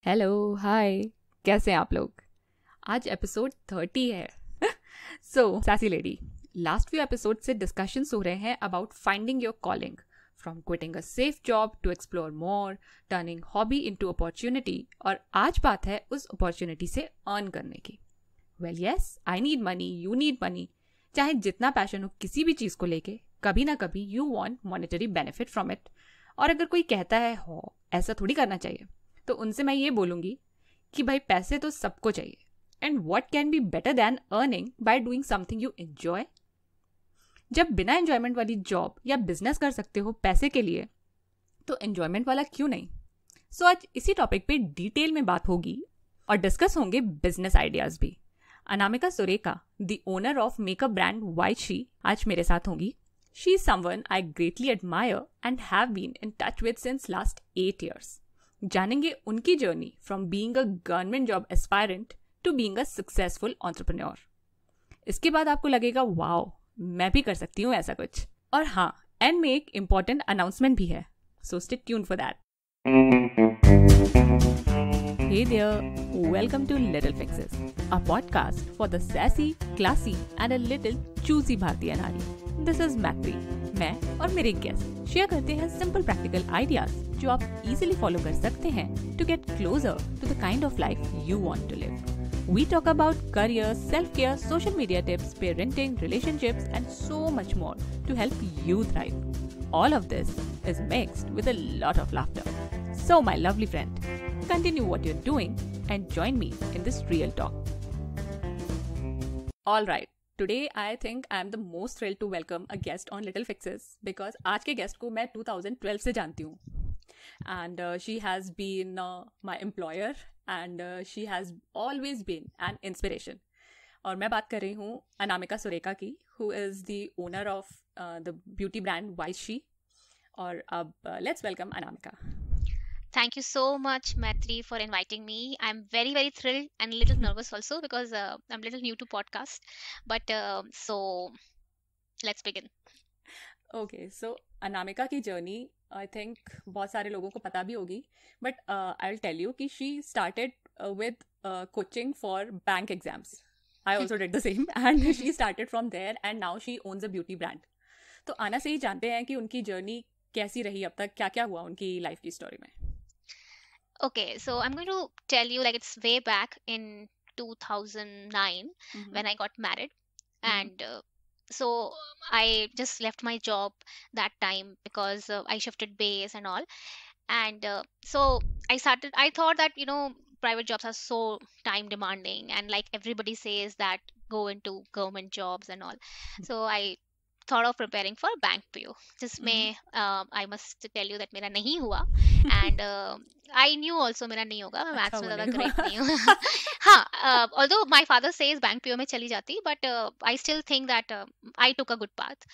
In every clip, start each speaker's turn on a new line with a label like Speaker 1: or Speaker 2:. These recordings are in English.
Speaker 1: Hello hi, कैसे हैं आप लोग। आज एपिसोड 30 है। So sassy lady, last few episode से डिस्कशंस हो रहे हैं about finding your calling, from quitting a safe job to explore more, turning hobby into opportunity, और आज बात है उस अपॉर्चुनिटी से अर्न करने की। Well yes, I need money, you need money. चाहे जितना पैशन हो किसी भी चीज़ को लेके, कभी ना कभी you want monetary benefit from it. और अगर कोई कहता है हो ऐसा थोड़ी करना चाहिए, तो उनसे मैं ये बोलूँगी कि भाई पैसे तो सबको चाहिए, and what can be better than earning by doing something you enjoy. जब बिना एंजॉयमेंट वाली जॉब या बिजनेस कर सकते हो पैसे के लिए, तो एंजॉयमेंट वाला क्यों नहीं। सो आज इसी टॉपिक पे डिटेल में बात होगी और डिस्कस होंगे बिजनेस आइडियाज भी। Anamika Surekha, the owner of makeup brand Vaishi, आज मेरे साथ होंगी। She is someone I greatly admire and have been in touch with since last 8 years। जानेंगे उनकी journey from being a government job aspirant to being a successful entrepreneur. इसके बाद आपको लगेगा वाओ, मैं भी कर सकती हूँ ऐसा कुछ। और हाँ, एंड में एक इम्पॉर्टेंट अनाउंसमेंट भी है, so stay tuned for that. Hey there, welcome to Little Fixes, a podcast for the sassy, classy and a little choosy भारतीय नारी। This is Matri। मैं और मेरे गेस्ट शेयर करते हैं सिंपल प्रैक्टिकल आइडियाज जो आप इजीली फॉलो कर सकते हैं to get closer to the kind of life you want to live. We talk about career, self-care, social media tips, parenting, relationships and so much more to help you thrive. All of this is mixed with a lot of laughter. So my lovely friend, continue what you're doing and join me in this real talk. All right, today I think I am the most thrilled to welcome a guest on Little Fixes because आज के guest को मैं 2012 से जानती हूँ and she has been my employer and she has always been an inspiration. और मैं बात कर रही हूँ अनामिका सुरेखा की, who is the owner of the beauty brand वाइशी। और अब let's welcome Anamika.
Speaker 2: Thank you so much, Matri, for inviting me. I'm very, very thrilled and a little nervous also because I'm a little new to podcast. But so let's begin.
Speaker 1: Okay, so Anamika की journey I think बहुत सारे लोगों को पता भी होगी, but I will tell you कि she started with coaching for bank exams. I also did the same and she started from there and now she owns a beauty brand. तो आना से ही जानते हैं कि उनकी जर्नी कैसी रही अब तक, क्या क्या हुआ उनकी लाइफ की स्टोरी में।
Speaker 2: Okay, so I'm going to tell you like it's way back in 2009 when I got married. And so I just left my job that time because I shifted base and all. And so I thought that, private jobs are so time demanding and like everybody says that go into government jobs and all. So I thought of preparing for bank PO जिसमें I must tell you that मेरा नहीं हुआ and I knew also मेरा नहीं होगा, मैं
Speaker 1: अच्छा
Speaker 2: maths में
Speaker 1: वो
Speaker 2: ज़्यादा
Speaker 1: नहीं
Speaker 2: ग्रेट
Speaker 1: हुआ।
Speaker 2: नहीं हूँ। हाँ, although my father says bank PO में चली जाती, but I still think that I took a good path.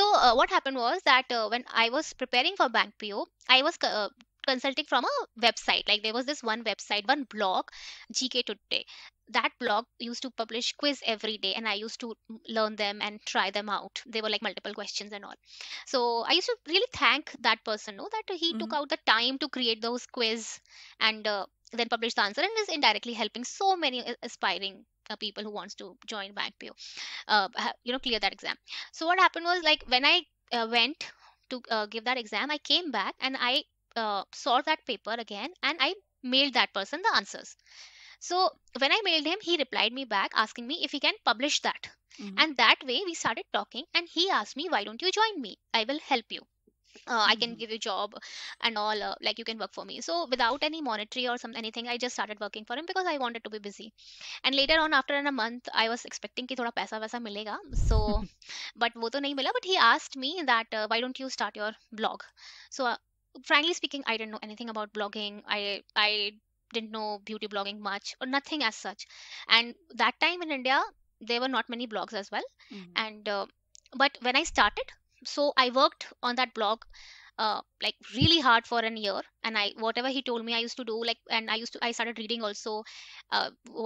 Speaker 2: So what happened was that when I was preparing for bank PO, I was consulting from a website. Like there was this one website, one blog, GK Today. That blog used to publish quiz every day, and I used to learn them and try them out. They were like multiple questions and all. So I used to really thank that person, no, that he took out the time to create those quiz and then publish the answer, and is indirectly helping so many aspiring people who wants to join bank PO, clear that exam. So what happened was like when I went to give that exam, I came back and I saw that paper again and I mailed that person the answers. So when I mailed him, he replied me back asking me if he can publish that. And that way we started talking and he asked me, why don't you join me? I will help you. I can give you job and all, like you can work for me. So without any monetary or some anything, I just started working for him because I wanted to be busy. And later on, after a month, I was expecting कि थोड़ा पैसा वैसा मिलेगा. So, but वो तो नहीं मिला. But he asked me that why don't you start your blog? So frankly speaking, I didn't know anything about blogging. I didn't know beauty blogging much or nothing as such. And that time in India, there were not many blogs as well. And but when I started, so I worked on that blog like really hard for an year, and I whatever he told me I used to do, like, and I started reading also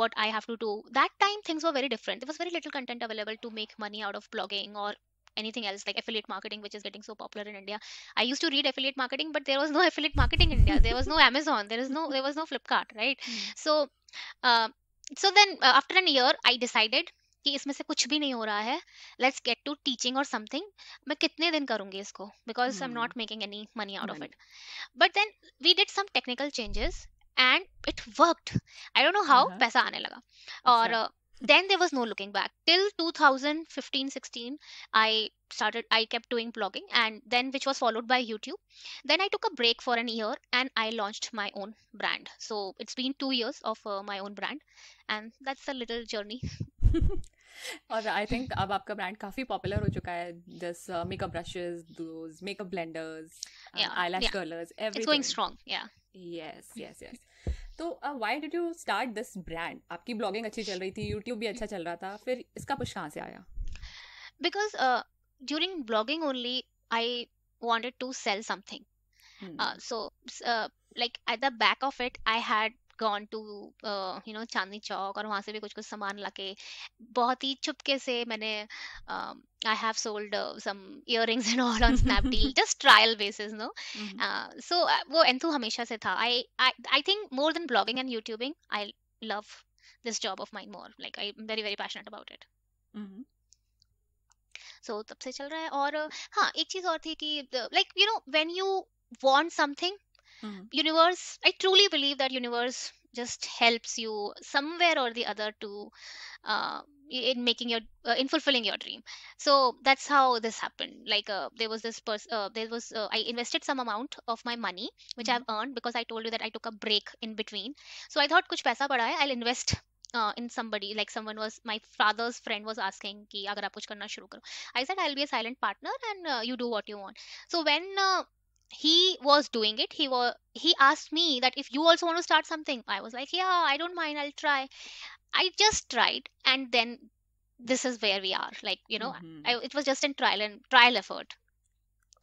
Speaker 2: what I have to do. That time things were very different. There was very little content available to make money out of blogging or anything else like affiliate marketing, which is getting so popular in India. I used to read affiliate marketing, but there was no affiliate marketing in India. There was no Amazon. There was no Flipkart, right? So uh, so then after an year I decided कि इसमें से कुछ भी नहीं हो रहा है, let's get to teaching or something. मैं कितने दिन करूंगी इसको, because I'm not making any money out of it. But then we did some technical changes and it worked. I don't know how, पैसा आने लगा. और then there was no looking back till 2015-16. I kept doing blogging, and then which was followed by YouTube. Then I took a break for an year and I launched my own brand. So it's been 2 years of my own brand, and that's a little journey.
Speaker 1: और I think अब आपका brand काफी popular हो चुका है. This makeup brushes, those makeup blenders, eyelash curlers, everything.
Speaker 2: It's going strong.
Speaker 1: yes. तो why did you start this brand? आपकी blogging अच्छी चल रही थी, यूट्यूब भी अच्छा चल रहा था, फिर इसका पुश कहाँ से आया?
Speaker 2: Because during blogging only I wanted to sell something. So like at the back of it I had gone to Chandni Chowk, और वहां से भी कुछ कुछ सामान लाके बहुत ही चुपके से मैंने I have sold some earrings and all on Snapdeal, just trial basis, no. So वो एंथु हमेशा से था. I think more than blogging and YouTubing, I love this job of mine more. Like I'm very very passionate about it. So तब से चल रहा है. और हाँ, एक चीज और थी कि like when you want something, universe, I truly believe that universe just helps you somewhere or the other to in making your in fulfilling your dream. So that's how this happened. Like there was this I invested some amount of my money which I've earned, because I told you that I took a break in between. So I thought कुछ पैसा पड़ा है, I'll invest in somebody. Like someone was, my father's friend was asking कि अगर आप कुछ करना शुरू करो. I said I'll be a silent partner and you do what you want. So when he was doing it, he asked me that if you also want to start something. I was like, yeah, I don't mind, I'll try. I just tried, and then this is where we are. Like it was just a trial effort.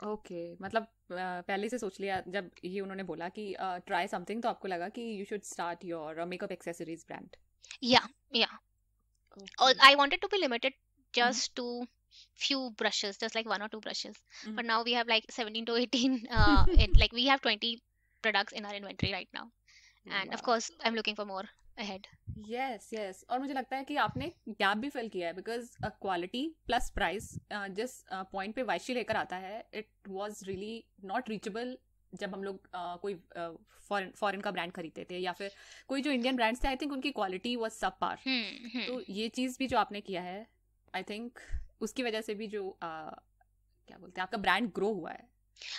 Speaker 1: Okay, मतलब पहले से सोच लिया जब ये उन्होंने बोला कि try something, तो आपको लगा कि you should start your makeup accessories brand.
Speaker 2: Yeah. Okay. I wanted to be limited just to few brushes, just like 1 or 2 brushes. But now we have like 17 to 18 like we have 20 products in our inventory right now. And of course I'm looking for more ahead.
Speaker 1: Yes. और मुझे लगता है कि आपने gap भी fill किया है, because quality plus price जिस पॉइंट पे वाइशी लेकर आता है, it was really not reachable जब हम लोग कोई फॉरेन का ब्रांड खरीदते थे, या फिर कोई जो इंडियन ब्रांड्स थे, आई थिंक उनकी क्वालिटी वाज सब पार. तो ये चीज़ भी जो आपने किया है, आई थिंक उसकी वजह से भी जो क्या बोलते हैं, आपका ब्रांड ग्रो हुआ है.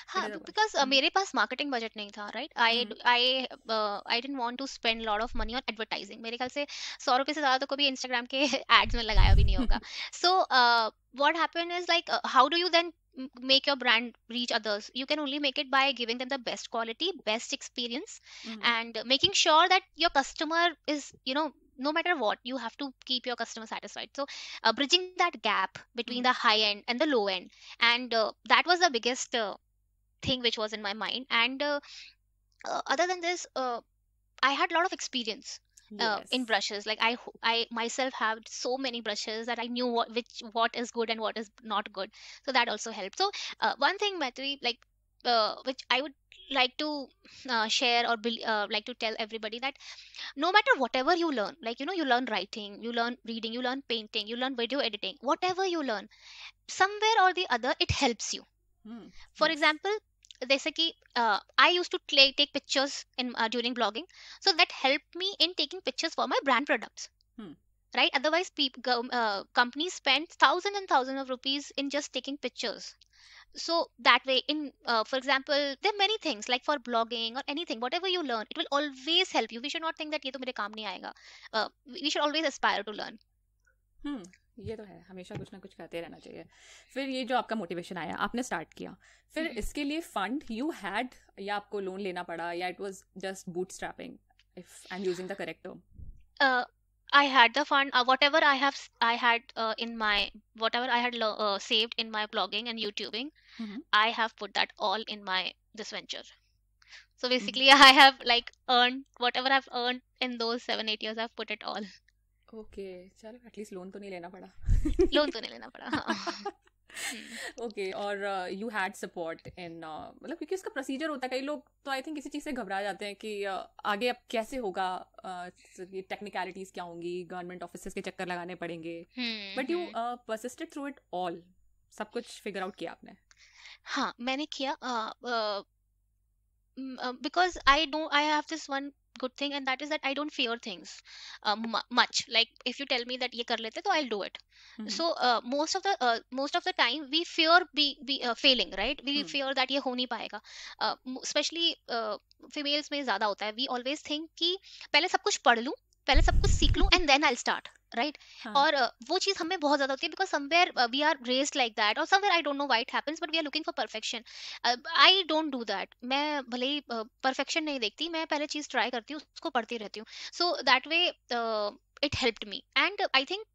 Speaker 2: हाँ, because मेरे पास मार्केटिंग बजट नहीं था, right. I didn't want to spend lot of money on advertising. मेरे ख्याल से 100 रुपए से ज्यादा तो कभी इंस्टाग्राम के एड्स में लगाया भी नहीं होगा. So what happened is like how do you then make your brand reach others? You can only make it by giving them the best quality, best experience, and making sure that your customer is, no matter what, you have to keep your customer satisfied. So bridging that gap between the high end and the low end, and that was the biggest thing which was in my mind. And other than this, I had a lot of experience in brushes. Like I myself have so many brushes that I knew what is good and what is not good. So that also helped. So one thing, Maitri, like which I would like to share or like to tell everybody, that no matter whatever you learn, like you learn writing, you learn reading, you learn painting, you learn video editing, whatever you learn, somewhere or the other it helps you. For example, जैसे कि I used to take pictures in during blogging, so that helped me in taking pictures for my brand products. Right? Otherwise, companies spend thousands and thousands of rupees in just taking pictures. So that way, in for example, there are many things like for blogging or anything, whatever you learn, it will always help you. We should not think that ये तो मेरे काम नहीं आएगा. We should always aspire to learn.
Speaker 1: ये तो है, हमेशा कुछ ना कुछ करते रहना चाहिए. फिर ये जो आपका मोटिवेशन आया, आपने स्टार्ट किया, फिर इसके लिए फंड यू हैड, या आपको लोन लेना पड़ा, या it was just bootstrapping, if I am using the correct term?
Speaker 2: I had the fund, whatever I had whatever I had saved in my blogging and YouTubing, I have put that all in this venture. So basically I have like earned whatever I've earned in those 7-8 years. I've put it all.
Speaker 1: Okay, चलो at least loan तो नहीं लेना पड़ा.
Speaker 2: Loan तो नहीं लेना पड़ा.
Speaker 1: Okay, और यू हैड सपोर्ट इन, मतलब क्योंकि उसका प्रोसीजर होता है, कई लोग तो आई थिंक किसी चीज़ से घबरा जाते हैं कि आगे अब कैसे होगा, टेक्निकलिटीज क्या होंगी, गवर्नमेंट ऑफिस के चक्कर लगाने पड़ेंगे, but you persisted through it all, सब कुछ फिगर आउट किया आपने.
Speaker 2: हाँ, मैंने किया because I have this one good thing, and that is that I don't fear things much. Like if you tell me that ye kar lete, तो I'll do it. So most of the time we fear be failing, right? We fear that ये हो नहीं पाएगा. Especially females में ज़्यादा होता है. We always think कि पहले सब कुछ पढ़ लूँ, पहले सब कुछ सीख लूँ, and then I'll start. Right और वो चीज हमें बहुत ज्यादा होती है because somewhere we are raised like that और somewhere I don't know why it happens but we are looking for perfection. I don't do that. मैं भले ही परफेक्शन नहीं देखती, मैं पहले चीज ट्राई करती हूँ, उसको पढ़ती रहती हूँ. सो that way it helped me and I think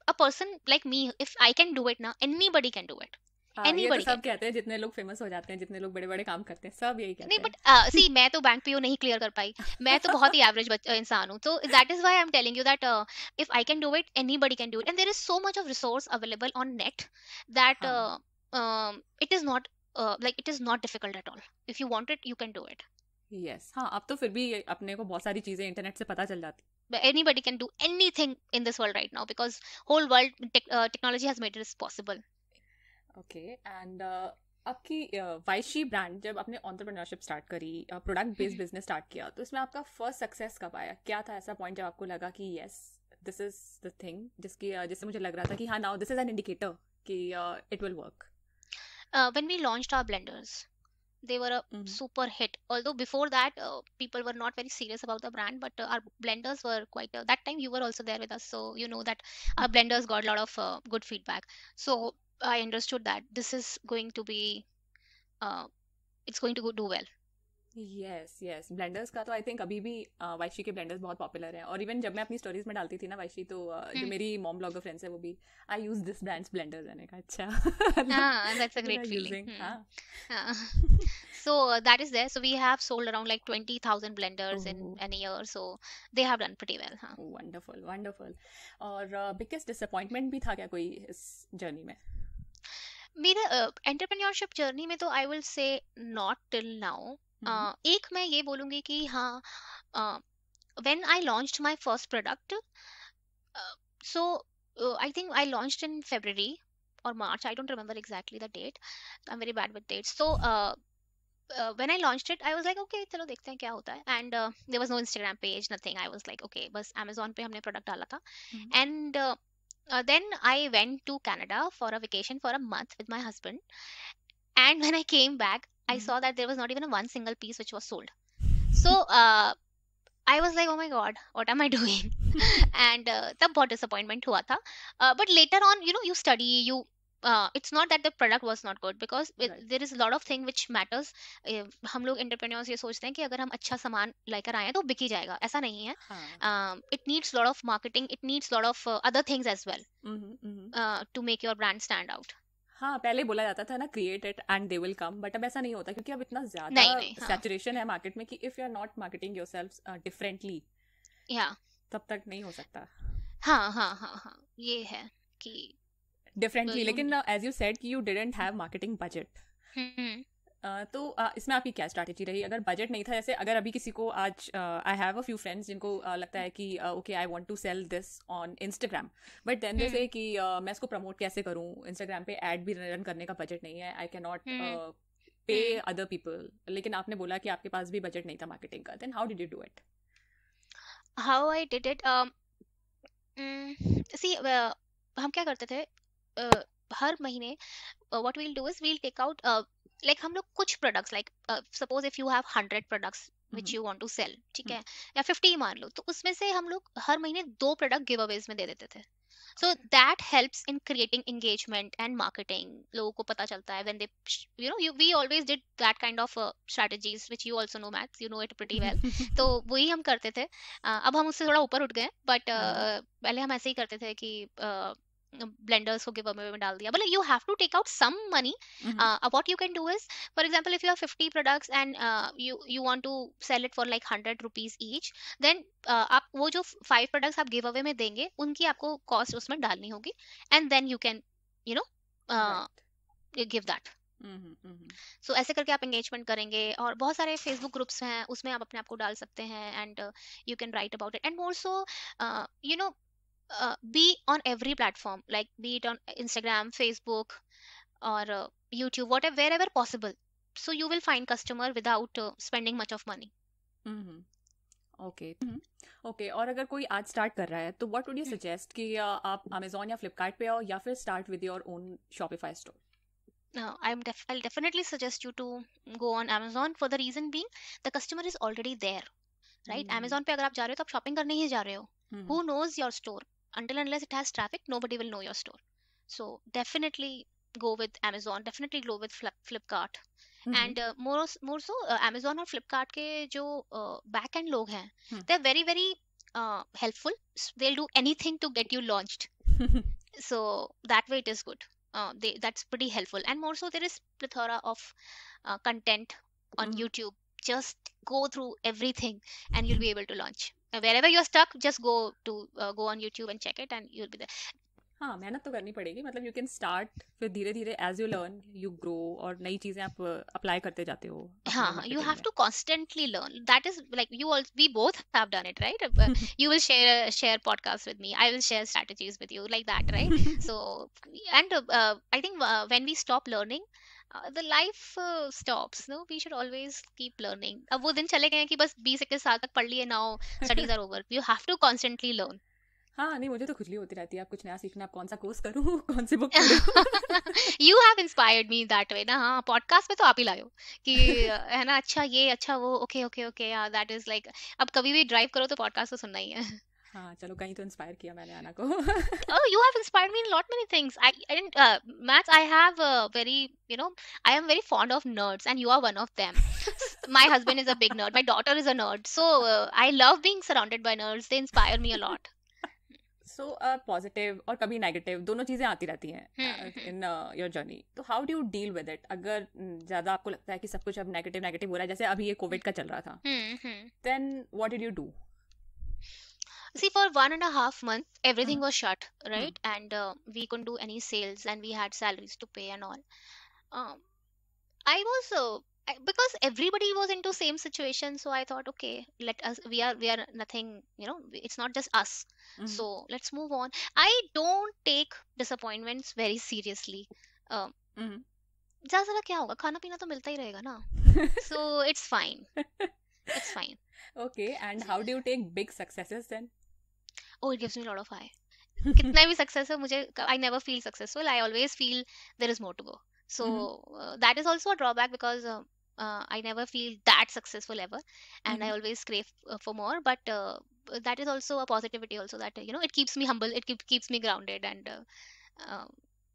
Speaker 2: a person like me, if I can do it now, anybody can do it.
Speaker 1: ये तो सब कहते हैं, जितने लोग फेमस हो जाते हैं, जितने लोग बड़े बड़े काम करते हैं, सब यही कहते
Speaker 2: नहीं
Speaker 1: हैं.
Speaker 2: बट सी मैं तो बैंक पीओ नहीं क्लियर कर पाई. मैं तो बहुत ही एवरेज इंसान हूँ. तो that is why I am telling you that if I can do it, anybody can do it. And there is so much of resource available on net that it is not like it is not difficult at all. If you want it, you can do it.
Speaker 1: Yes, हाँ, अब तो फिर भी अपने को बहुत सारी चीजें इंटरनेट से पता चल जाती.
Speaker 2: But anybody can do anything in this world right now because whole world technology has made this possible.
Speaker 1: Okay, and आपकी वाइशी ब्रांड जब आपने एंटरप्रेन्योरशिप स्टार्ट करी, प्रोडक्ट बेस्ड बिजनेस स्टार्ट किया, तो इसमें आपका फर्स्ट सक्सेस कब आया? क्या था ऐसा पॉइंट जब आपको लगा कि yes, this is the thing जिससे मुझे लग रहा था कि हाँ, now this is an indicator कि it will work?
Speaker 2: When we launched our blenders, they were a super hit. Although before that, people were not very serious about the brand, but our blenders were quite. That time you were also there with us, so you know that our blenders got a lot of good feedback. So I understood that this is going to be, it's going to do well.
Speaker 1: Yes yes, blenders का तो I think अभी भी वाइशी के blenders बहुत popular हैं. और even जब मैं अपनी स्टोरीज में डालती थी ना वाइशी, तो जो मेरी मॉम ब्लॉगर फ्रेंड्स है वो भी, आई यूज दिस ब्रांड्स ब्लेंडर्स, मैंने कहा अच्छा.
Speaker 2: That's a great feeling. So that is there. So we have sold around like 20,000 blenders in a year. So they have done pretty well.
Speaker 1: Wonderful, wonderful. और biggest disappointment भी था क्या कोई इस journey में?
Speaker 2: मेरे एंटरप्रेन्योरशिप जर्नी में तो I will say not till now. एक मैं ये बोलूंगी कि हाँ, when I launched my first product, so I think I launched in February or March. I don't remember exactly the date. I'm very bad with dates. So when I launched it, I was like, okay, चलो देखते हैं क्या होता है. And there was no Instagram page, nothing. I was like, okay, बस Amazon पे हमने product डाला था. And then I went to Canada for a vacation for a month with my husband. And when I came back, I saw that there was not even one single piece which was sold. So I was like, oh my god, what am I doing? And तब बहुत disappointment हुआ था. But later on, you know, you study, you it's not that the product was not good, because there is a lot of thing which matters. हम लोग entrepreneurs ये सोचते हैं कि अगर हम अच्छा सामान लेकर आए तो बिक ही जाएगा. ऐसा नहीं है. It needs lot of marketing. It needs lot of other things as well to make your brand stand out.
Speaker 1: हाँ, पहले बोला जाता था ना, create it and they will come, but अब ऐसा नहीं होता क्योंकि अब इतना ज्यादा सैचुरेशन है मार्केट में कि if you are not marketing yourself differently, तब तक नहीं हो सकता.
Speaker 2: हाँ, ये है कि
Speaker 1: डिफरेंटली. लेकिन एज यू सेड कि you didn't have marketing budget, तो इसमें आपकी क्या स्ट्रैटेजी रही? अगर बजट नहीं था, जैसे अगर अभी किसी को आज, I have a few friends जिनको लगता है कि okay, I want to sell this on Instagram, but then they say कि मैं इसको प्रमोट कैसे करूं, इंस्टाग्राम पे ऐड भी रन करने का बजट नहीं है, आई कैन नॉट पे अदर पीपल. लेकिन आपने बोला कि आपके पास भी बजट नहीं था मार्केटिंग का. Then how did you do it?
Speaker 2: How I did it, see हम क्या करते थे, हर महीने what we will do is we will take out, like हम लोग कुछ products, like suppose if you have 100 products which you want to sell, ठीक है, या 50 मान लो, तो उसमें से हम लोग हर महीने 2 प्रोडक्ट गिव अवेज में दे देते थे. So that helps in creating engagement and marketing. लोगों को पता चलता है when they, you know, we always did that kind of strategies which you also know, Max, you know it pretty well. तो वही हम करते थे. अब हम उससे थोड़ा ऊपर उठ गए, but पहले हम ऐसे ही करते थे कि blenders को giveaway में डाल दिया. But like, you have to take out some money. What you can do is, for example, if you have 50 products and you want to sell it for like 100 rupees each, then आप वो जो 5 products आप giveaway में देंगे, उनकी आपको cost उसमें डालनी होगी, and then you can, you know, give that. So ऐसे करके आप एंगेजमेंट करेंगे, और बहुत सारे फेसबुक ग्रुप्स हैं, उसमें आप अपने आप को डाल सकते हैं, and you can write about it, and more so you know be on every platform, like be it on Instagram, Facebook, or YouTube, whatever, wherever possible. So you will find customer without spending much of money.
Speaker 1: Okay okay. और अगर कोई आज start कर रहा है तो what would you suggest कि आप अमेजोन या फ्लिपकार्ट पे आओ या फिर start with your own Shopify store?
Speaker 2: I'll definitely suggest you to go on Amazon, for the reason being the customer is already there, right? Amazon पे अगर आप जा रहे हो तो आप शॉपिंग करने ही जा रहे हो. Who knows your store? Until unless it has traffic, nobody will know your store. So definitely go with Amazon. Definitely go with Flipkart. And more so Amazon और Flipkart के जो back end लोग हैं, they're very very helpful. They'll do anything to get you launched. So that way it is good. That's pretty helpful. And more so, there is plethora of content on YouTube. Just go through everything and you'll be able to launch. Wherever you're stuck, just go on YouTube and check it, and you'll be there.
Speaker 1: हाँ, मेहनत तो करनी पड़ेगी, मतलब you can start, फिर धीरे धीरे as you learn you grow, और नई चीजें आप अप्लाई करते जाते हो.
Speaker 2: हाँ, you have to constantly learn. That is like we both have done it, right? You will share podcasts with me. I will share strategies with you, like that, right? So, and I think when we stop learning, the life stops. No, we should always keep learning. अब वो दिन चले गए हैं कि बस 20-21 साल तक पढ़ लिए, now studies are over. You have to constantly learn.
Speaker 1: हाँ, नहीं, मुझे तो खुजली होती रहती है, आप कुछ नया सीखना, आप कौन सा कोर्स करूँ, कौन सी book पढूं.
Speaker 2: You have inspired me that way ना. हाँ, पॉडकास्ट पे तो आप ही लाओ कि है ना, अच्छा ये, अच्छा वो, ओके ओके ओके, यार दैट इज लाइक, अब कभी भी ड्राइव करो तो पॉडकास्ट तो सुनना ही है.
Speaker 1: हाँ, चलो, कहीं तो इंस्पायर किया मैंने आना को.
Speaker 2: Oh, you have inspired me in lot many things. I didn't Maths, I have very, I am very fond of nerds, and you are one of them. My husband is a big nerd, my daughter is a nerd, so I love being surrounded by nerds. They inspire me a lot.
Speaker 1: So positive और कभी negative दोनों चीजें आती रहती हैं in your journey. तो how do you deal with it? अगर ज्यादा आपको लगता है कि सब कुछ अब नेगेटिव नेगेटिव हो रहा है, जैसे अभी ये कोविड का चल रहा था, then what did you do?
Speaker 2: See, for 1.5 months, everything was shut, right? And we couldn't do any sales, and we had salaries to pay and all. I was because everybody was into same situation, so I thought, okay, we are nothing, it's not just us. So let's move on. I don't take disappointments very seriously. ज़्यादा क्या होगा, खाना पीना तो मिलता ही रहेगा ना. So it's fine. It's fine.
Speaker 1: Okay, and how do you take big successes then?
Speaker 2: Oh, it gives me a lot of high. कितना भी success है मुझे, I never feel successful. I always feel there is more to go. So that is also a drawback, because I never feel that successful ever, and I always crave for more. But that is also a positivity also, that it keeps me humble, it keeps me grounded, and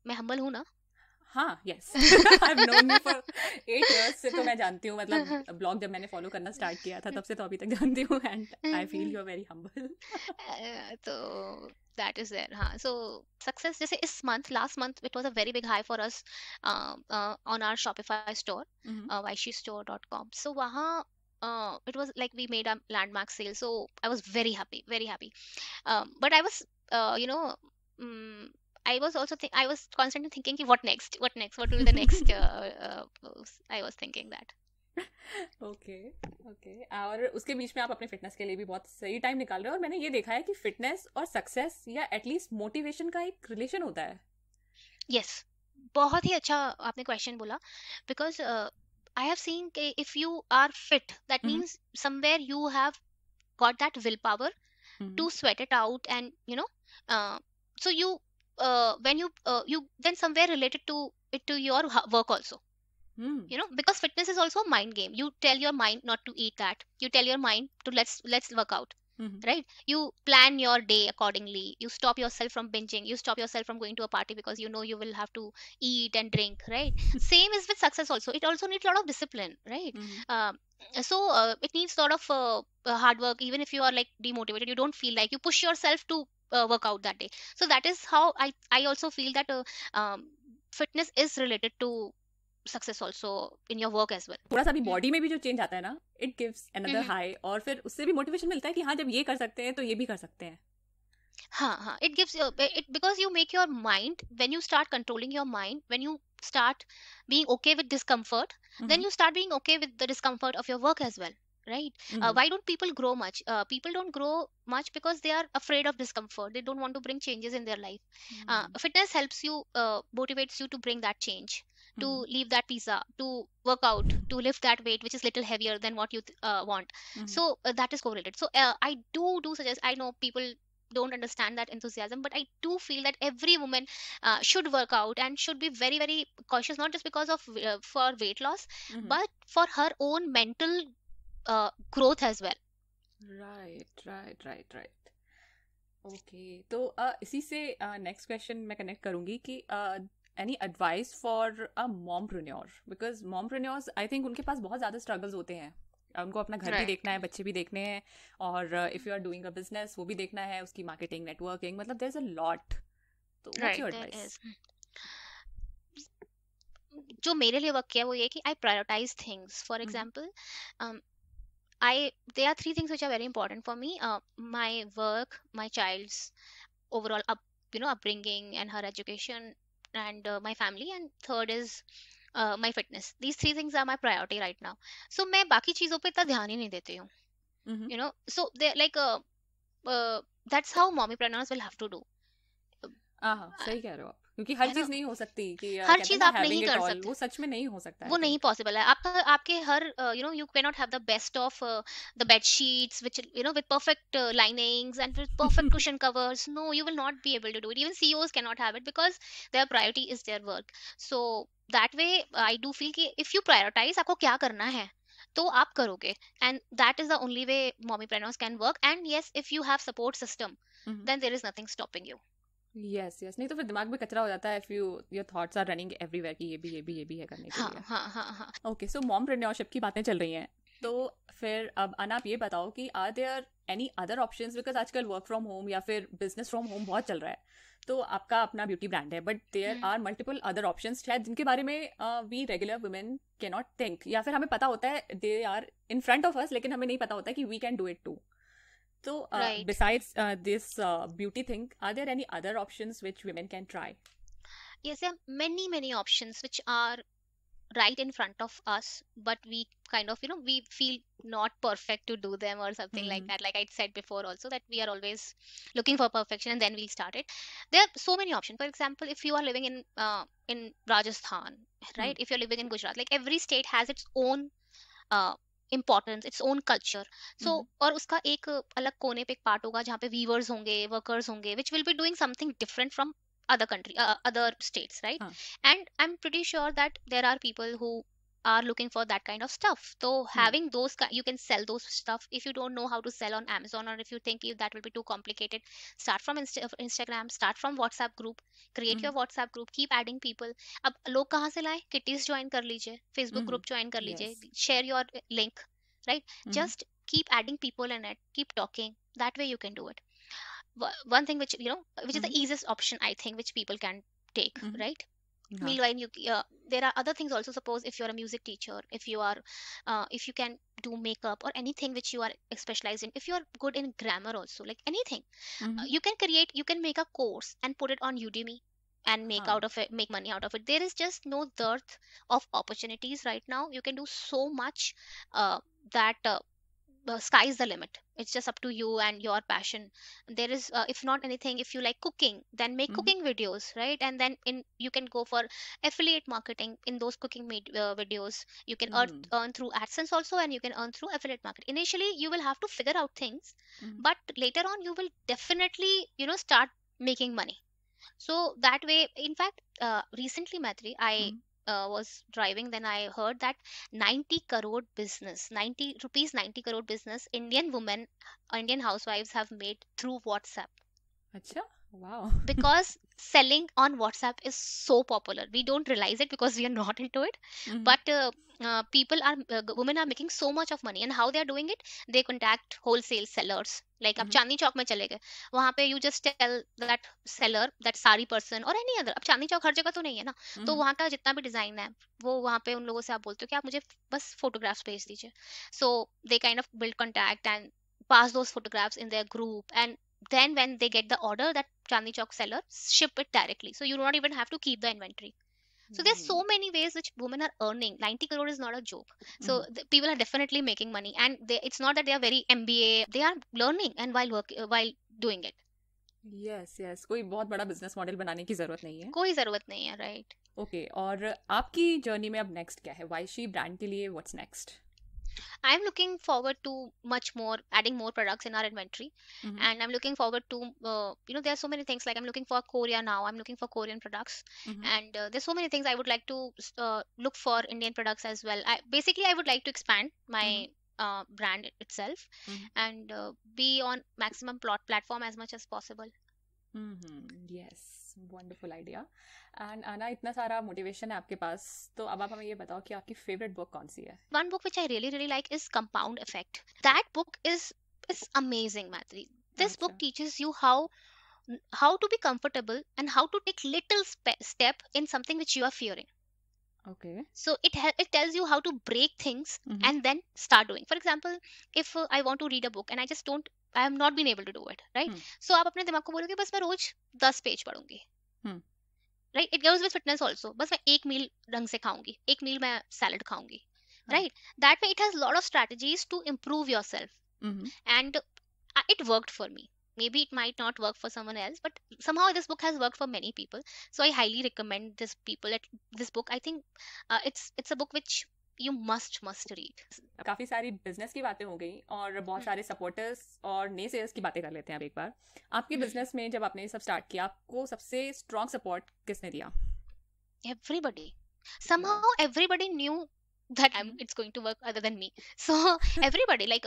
Speaker 2: मैं humble हूँ ना.
Speaker 1: हाँ, yes. I've known you for 8 years से तो मैं जानती हूँ, मतलब ब्लॉग जब मैंने फॉलो करना स्टार्ट किया था तब से तो अभी तक जानती हूँ, and I feel you are very humble.
Speaker 2: तो that is there. हाँ, so success, जैसे इस last month it was a very big high for us on our Shopify store, vaishistore.com. So वहाँ it was like we made a landmark sale, so I was very happy, very happy. But I was I was also I was constantly thinking कि what next, what will be the next. I was thinking that.
Speaker 1: Okay. और उसके बीच में आप अपने fitness के लिए भी बहुत सही टाइम निकाल रहे हो, और मैंने ये देखा है कि फिटनेस और सक्सेस या एटलीस्ट मोटिवेशन का एक रिलेशन होता है.
Speaker 2: Yes, बहुत ही अच्छा आपने क्वेश्चन बोला, because I have seen if you are fit, that means somewhere you have got that willpower to sweat it out, and so you when you then somewhere related to it to your work also. Because fitness is also a mind game. You tell your mind not to eat that, you tell your mind to let's work out. Right? You plan your day accordingly, you stop yourself from binging, you stop yourself from going to a party because you know you will have to eat and drink, right? Same is with success also. It also needs a lot of discipline, right? So it needs a lot of hard work. Even if you are like demotivated, you don't feel like, you push yourself to work out that day. So that is how I also feel that fitness is related to success also in your work as well.
Speaker 1: थोड़ा सा भी body में भी जो change आता है ना, it gives another high, और फिर उससे भी मोटिवेशन मिलता है कि हाँ, जब ये कर सकते हैं तो ये भी कर सकते हैं.
Speaker 2: हाँ, it gives you it, because you make your mind, when you start controlling your mind, when you start being okay with discomfort, then
Speaker 1: Mm-hmm.
Speaker 2: you start being okay with the discomfort of your work as well, right?
Speaker 1: Mm-hmm.
Speaker 2: Why don't people grow much? People don't grow much because they are afraid of discomfort. They don't want to bring changes in their life. Fitness helps you, motivates you to bring that change, to
Speaker 1: Mm-hmm.
Speaker 2: leave that pizza, to work out, to lift that weight which is little heavier than what you want.
Speaker 1: Mm-hmm.
Speaker 2: So that is correlated. So I do suggest, I know people don't understand that enthusiasm, but I do feel that every woman should work out and should be very very cautious, not just because of for weight loss,
Speaker 1: Mm-hmm.
Speaker 2: but for her own mental growth as well.
Speaker 1: Right right right right okay तो इसी से next question मैं connect करूंगी कि any advice for a mompreneur, because mompreneurs I think उनके पास बहुत ज़्यादा स्ट्रगल्स होते हैं। उनको अपना घर भी
Speaker 2: Right.
Speaker 1: देखना है, बच्चे भी देखने हैं, और if you are doing a business वो भी देखना है, उसकी मार्केटिंग, नेटवर्किंग, मतलब देयर इज अ लॉट। तो what's
Speaker 2: Right,
Speaker 1: your
Speaker 2: there
Speaker 1: advice?
Speaker 2: is. जो मेरे लिए वर्क किया वो ये कि I prioritize things, for example I there are three things which are very important for me: my work, my child's overall upbringing and her education, and my family, and third is my fitness. These three things are my priority right now. So मैं बाकी चीजों पे इतना ध्यान ही नहीं देती हूँ, so they like that's how mommypreneurs will have to do.
Speaker 1: हाँ,
Speaker 2: Uh,
Speaker 1: सही कह रहे हो आप, क्योंकि हर
Speaker 2: है
Speaker 1: चीज़
Speaker 2: ना,
Speaker 1: नहीं हो सकती कि
Speaker 2: हर
Speaker 1: कहते हैं
Speaker 2: चीज
Speaker 1: ना
Speaker 2: आप नहीं
Speaker 1: हैविंग इट
Speaker 2: कर
Speaker 1: ऑल,
Speaker 2: सकते,
Speaker 1: वो सच में नहीं हो सकता आई
Speaker 2: वो नहीं
Speaker 1: थिंक।
Speaker 2: पॉसिबल है। आपका आपके हर you can not have the best of the bed sheets which with perfect linings and with perfect cushion covers, no you will not be able to do it, even CEOs can not have it because their priority is their work. So that way I do feel कि if you prioritize आपको क्या करना है तो आप करोगे, and that is the only way mommypreneurs can work. And yes, if you have support system, then there is nothing stopping you.
Speaker 1: Yes yes, नहीं तो फिर दिमाग में कचरा हो जाता है, if you your thoughts are running everywhere कि ये भी ये भी ये भी है करने के
Speaker 2: हाँ
Speaker 1: लिए।
Speaker 2: हाँ हाँ हाँ।
Speaker 1: ओके, सो मॉमप्रेन्योरशिप की बातें चल रही हैं, तो फिर अब अना आप ये बताओ कि are there any other options, because आजकल वर्क फ्रॉम होम या फिर बिजनेस फ्रॉम होम बहुत चल रहा है, तो आपका अपना ब्यूटी ब्रांड है, but there are multiple other options शायद जिनके बारे में we regular women can not think, या फिर हमें पता होता है they are in front of us, लेकिन हमें नहीं पता होता कि we can do it too. So,
Speaker 2: Right.
Speaker 1: besides this beauty thing, are there any other options which women can try?
Speaker 2: Yes, there are many many options which are right in front of us, but we kind of we feel not perfect to do them or something like
Speaker 1: Mm-hmm.
Speaker 2: that. Like I said before also, that we are always looking for perfection and then we start it. There are so many options. For example, if you are living in Rajasthan,
Speaker 1: Hmm.
Speaker 2: right, if you're living in Gujarat, like every state has its own uh, importance, its own culture. So
Speaker 1: Mm-hmm.
Speaker 2: और उसका एक अलग कोने पे एक part होगा जहाँ पे वीवर्स होंगे, वर्कर्स होंगे, which will be doing something different from other country, other states, right?
Speaker 1: Huh.
Speaker 2: And I'm pretty sure that there are people who are looking for that kind of stuff. So
Speaker 1: Hmm.
Speaker 2: having those you can sell those stuff. If you don't know how to sell on Amazon, or if you think that will be too complicated, start from Instagram, start from WhatsApp group, create
Speaker 1: Mm-hmm.
Speaker 2: your WhatsApp group, keep adding people. अब लोग कहाँ से लाएं? Kitty's join कर लीजिए, Facebook
Speaker 1: Mm-hmm.
Speaker 2: Group join कर लीजिए,
Speaker 1: Yes.
Speaker 2: Share your link, right?
Speaker 1: Mm-hmm.
Speaker 2: Just keep adding people in it, keep talking, that way you can do it. One thing which which is the
Speaker 1: Mm-hmm.
Speaker 2: easiest option I think which people can take,
Speaker 1: Mm-hmm.
Speaker 2: right?
Speaker 1: Huh.
Speaker 2: Meanwhile there are other things also. Suppose if you're a music teacher, if you are if you can do makeup or anything which you are specialized in, if you are good in grammar also, like anything,
Speaker 1: Mm-hmm.
Speaker 2: you can make a course and put it on Udemy and make
Speaker 1: Huh.
Speaker 2: out of it, make money out of it. There is just no dearth of opportunities right now. You can do so much that the sky is the limit. It's just up to you and your passion. There is if not anything, if you like cooking, then make
Speaker 1: Mm-hmm.
Speaker 2: cooking videos, right? And then in you can go for affiliate marketing in those cooking videos. You can
Speaker 1: Mm-hmm.
Speaker 2: earn through AdSense also, and you can earn through affiliate marketing. Initially you will have to figure out things,
Speaker 1: Mm-hmm.
Speaker 2: but later on you will definitely start making money. So that way, in fact, recently, Matri, I
Speaker 1: Mm-hmm.
Speaker 2: was driving, then I heard that 90 crore business, 90 crore business, Indian women, Indian housewives have made through WhatsApp,
Speaker 1: अच्छा, wow.
Speaker 2: because selling on WhatsApp is so popular. We don't realize it because we are not into it,
Speaker 1: Mm-hmm.
Speaker 2: but women are making so much of money. And how they are doing it? They contact wholesale sellers. Like आप
Speaker 1: Mm-hmm.
Speaker 2: Chandni Chowk में चले गए, वहां पे you just tell that seller, that sari person or any other, अब चांदनी चौक हर जगह तो नहीं है ना, तो
Speaker 1: Mm-hmm.
Speaker 2: वहां का जितना भी डिजाइन है वो वहां पे उन लोगों से आप बोलते हो कि आप मुझे बस फोटोग्राफ्स भेज दीजिए. So they kind of build contact and pass those photographs in their group, and then when they get the order, that Chandni Chowk seller ship it directly, so you do not even have to keep the inventory. So there's so many ways which women are earning. 90 crore is not a joke. So people are definitely making money, and it's not that they are very MBA. They are learning and while doing it.
Speaker 1: yes, कोई बहुत बड़ा business model बनाने की जरूरत नहीं है.
Speaker 2: कोई जरूरत नहीं है, राइट.
Speaker 1: ओके, और आपकी जर्नी में अब नेक्स्ट क्या है वाइशी ब्रांड के लिए? What's next?
Speaker 2: I'm looking forward to much more, adding more products in our inventory. And I'm looking forward to, there are so many things, like I'm looking for Korea now. I'm looking for Korean products. And there's so many things I would like to look for Indian products as well. I would like to expand my brand itself and be on maximum platform as much as possible.
Speaker 1: Yes, wonderful idea. And Anna, इतना सारा motivation है आपके पास, तो अब आप हमें ये बताओ कि आपकी फेवरेट बुक कौन सी है?
Speaker 2: One book which I really like is Compound Effect. That book is amazing, Matri. This book teaches you how to be comfortable and how to take little step in something which you are fearing.
Speaker 1: Okay.
Speaker 2: So it tells you how to break things and then start doing. For example, if I want to read a book and I have not been able to do it, right? So आप अपने दिमाग को बोलोगे बस मैं रोज 10 page पढ़ूंगी, right? It goes with fitness also. बस मैं एक मील ढंग से खाऊंगी, एक मील मैं सैलड खाऊंगी, right? That way it has a lot of strategies to improve yourself. And it worked for me. Maybe it might not work for someone else, but somehow this book has worked for many people. So I highly recommend this book. I think it's a book which you must read.
Speaker 1: काफी सारी business की बातें हो गई और बहुत सारे supporters और नए सेल्स की बातें कर लेते हैं अब एक बार. आपके बिजनेस में जब आपने ये सब स्टार्ट किया, आपको सबसे स्ट्रॉन्ग सपोर्ट किसने दिया?
Speaker 2: Everybody. Somehow everybody knew that it's going to work other than me. So everybody, like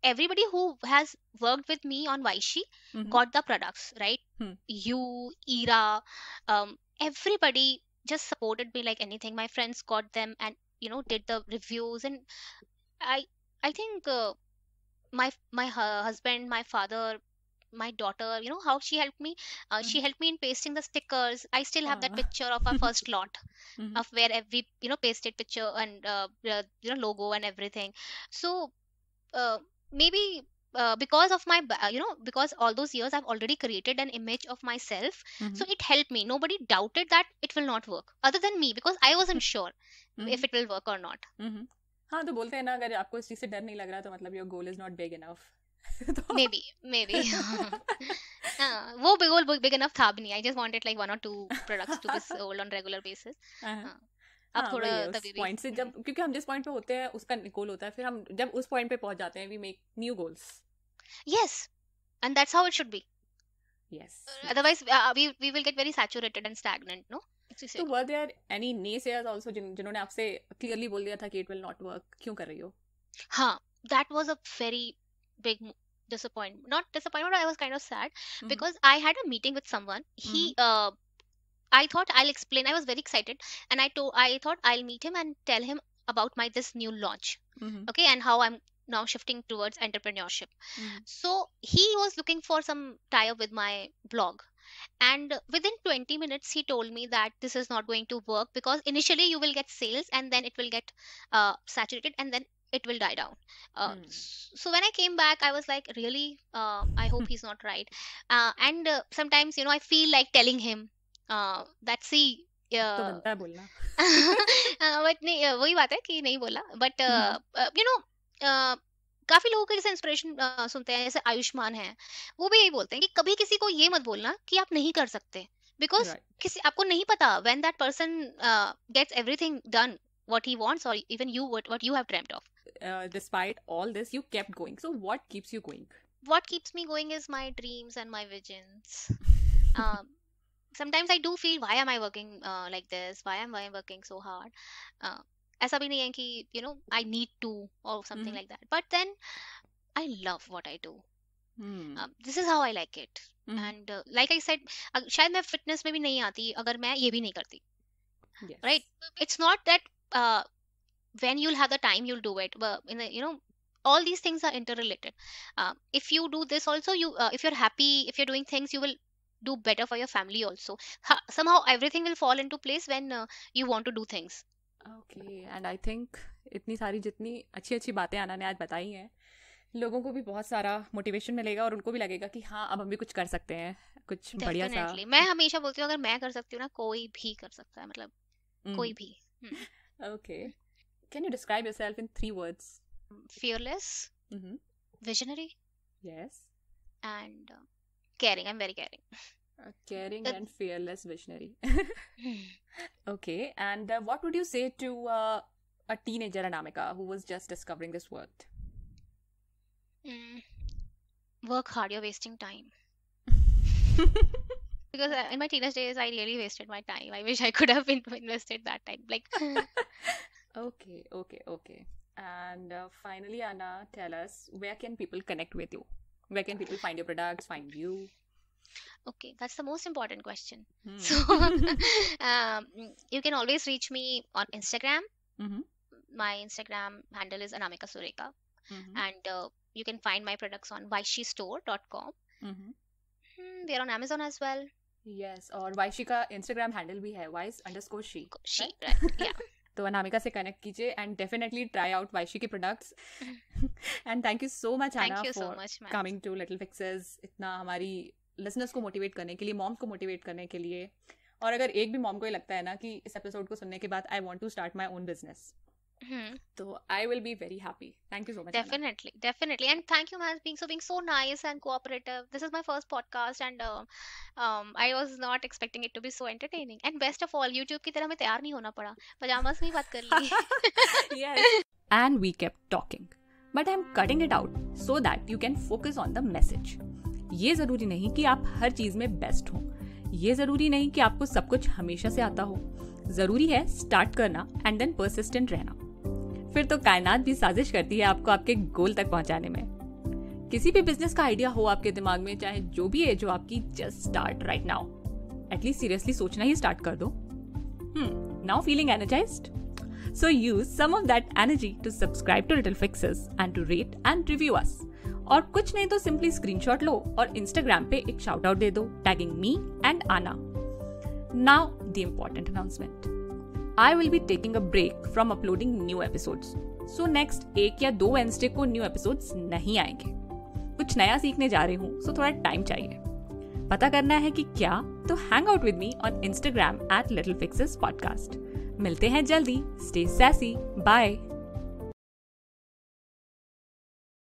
Speaker 2: everybody who has worked with me on Vaishi got the products, right? You, Ira, everybody just supported me like anything. My friends got them and did the reviews, and I think my husband, my father, my daughter, how she helped me. She helped me in pasting the stickers. I still have that picture of our first lot of where every pasted picture and logo and everything. So maybe because of my because all those years I've already created an image of myself. So it helped me. Nobody doubted that it will not work other than me, because I wasn't sure if it will work or not.
Speaker 1: हाँ, तो बोलते हैं ना, अगर आपको इस चीज से डर नहीं लग रहा तो मतलब your goal is not big enough.
Speaker 2: maybe वो goal big enough था भी नहीं. I just wanted like 1 or 2 products to be sold on regular basis. अब थोड़ा तभी भी
Speaker 1: पॉइंट से, जब क्योंकि हम जिस पॉइंट पे होते हैं उसका गोल होता है, फिर हम जब उस पॉइंट पे पहुंच जाते हैं we make new goals.
Speaker 2: Yes, and that's how it should be.
Speaker 1: Yes.
Speaker 2: Otherwise we will get very saturated and stagnant, no?
Speaker 1: So were there any naysayers also जिन्होंने आपसे clearly बोल दिया था कि it will not work, क्यों कर रही हो?
Speaker 2: हाँ, that was a very big disappointment. Not disappointment, I was kind of sad because I had a meeting with someone. I thought I'll explain. I was very excited, and I thought I'll meet him and tell him about this new launch, okay, and how I'm now shifting towards entrepreneurship. So he was looking for some tie-up with my blog, and within 20 minutes he told me that this is not going to work because initially you will get sales and then it will get saturated and then it will die down. So when I came back, I was like, really, I hope he's not right. And sometimes I feel like telling him that see
Speaker 1: तो बनता है बोलना.
Speaker 2: But नहीं, वही बात है कि नहीं बोला. बट काफी लोगों के जैसे इंस्पिरेशन सुनते हैं, जैसे आयुष्मान है, वो भी यही बोलते हैं कि कभी किसी को ये मत बोलना कि आप नहीं कर सकते, बिकॉज किसी आपको नहीं पता when that person gets everything done what he wants or even you what you have dreamt of.
Speaker 1: Despite all this, you kept going. So what keeps you going?
Speaker 2: What keeps me going is my dreams and my visions. Sometimes I do feel, why am I working like this? Why am I working so hard? ऐसा भी नहीं है कि I need to or something like that. But then I love what I do. This is how I like it. And like I said, शायद मैं fitness में भी नहीं आती अगर मैं ये भी नहीं करती.
Speaker 1: Yes.
Speaker 2: Right? It's not that when you'll have the time you'll do it. But all these things are interrelated. If you do this also, if you're happy, if you're doing things, you will do better for your family also. Somehow everything will fall into place when you want to do things.
Speaker 1: Okay, and I think इतनी सारी जितनी अच्छी अच्छी बातें आना ने आज बताई हैं, लोगों को भी बहुत सारा मोटिवेशन मिलेगा और उनको भी लगेगा कि हाँ अब हम भी कुछ कर सकते हैं, कुछ बढ़िया सा।
Speaker 2: डेफिनेटली मैं हमेशा बोलती हूँ अगर मैं कर सकती हूँ ना कोई भी कर सकता है, मतलब कोई भी.
Speaker 1: Okay, can you describe yourself in 3 words?
Speaker 2: Fearless, visionary,
Speaker 1: Yes.
Speaker 2: and caring. I'm very caring.
Speaker 1: Caring and fearless visionary. Okay, and what would you say to a teenager Anamika who was just discovering this word?
Speaker 2: Work hard, you're wasting time. Because in my teenage days, I really wasted my time. I wish I could have invested that time. Like,
Speaker 1: Okay. And finally, Anna, tell us, where can people connect with you? Where can people find your products, find you?
Speaker 2: okay, that's the most important question. So, you can always reach me on Instagram. My Instagram handle is Anamika Sureka. And you can find my products on vaishistore.com. We are on Amazon as well.
Speaker 1: Yes, और वाइशी का Instagram handle भी है wise_she.
Speaker 2: She, right? Yeah.
Speaker 1: तो अनामिका से connect कीजिए and definitely try out Vaishi के products. And thank you so much Aana for coming to Little Fixes, इतना हमारी लिसनर्स को मोटिवेट करने के लिए, मॉम्स को मोटिवेट करने के लिए. और अगर एक भी मॉम को ये लगता है ना कि इस एपिसोड को सुनने के बाद I want to start my own business, तो I will be very happy. Thank you so much.
Speaker 2: Definitely, and thank you man being so nice and cooperative. This is my first podcast and I was not expecting it to be so entertaining, and best of all YouTube की तरह मैं तैयार नहीं होना पड़ा, pyjamas में ही बात कर ली.
Speaker 1: Yes. And we kept talking, but I'm cutting it out so that you can focus on the message. ये जरूरी नहीं कि आप हर चीज में बेस्ट हो, ये जरूरी नहीं कि आपको सब कुछ हमेशा से आता हो. जरूरी है स्टार्ट करना एंड देन परसिस्टेंट रहना. फिर तो कायनात भी साजिश करती है आपको आपके गोल तक पहुंचाने में. किसी भी बिजनेस का आइडिया हो आपके दिमाग में, चाहे जो भी है जो आपकी, just start right now. At least seriously सोचना ही स्टार्ट कर दो. Now feeling energized? So use some of that energy to subscribe to Little Fixes and to rate and review us. और कुछ नहीं तो सिंपली स्क्रीनशॉट लो और इंस्टाग्राम पे एक शाउट आउट दे दो टैगिंग मी एंड आना. Now the important announcement. I will be taking a break from uploading new episodes. So next 1 या 2 Wednesday को new episodes नहीं आएंगे. कुछ नया सीखने जा रही हूँ, so थोड़ा टाइम चाहिए. पता करना है कि क्या, तो hang out with me on Instagram @LittleFixesPodcast. मिलते हैं जल्दी. Stay sassy. Bye.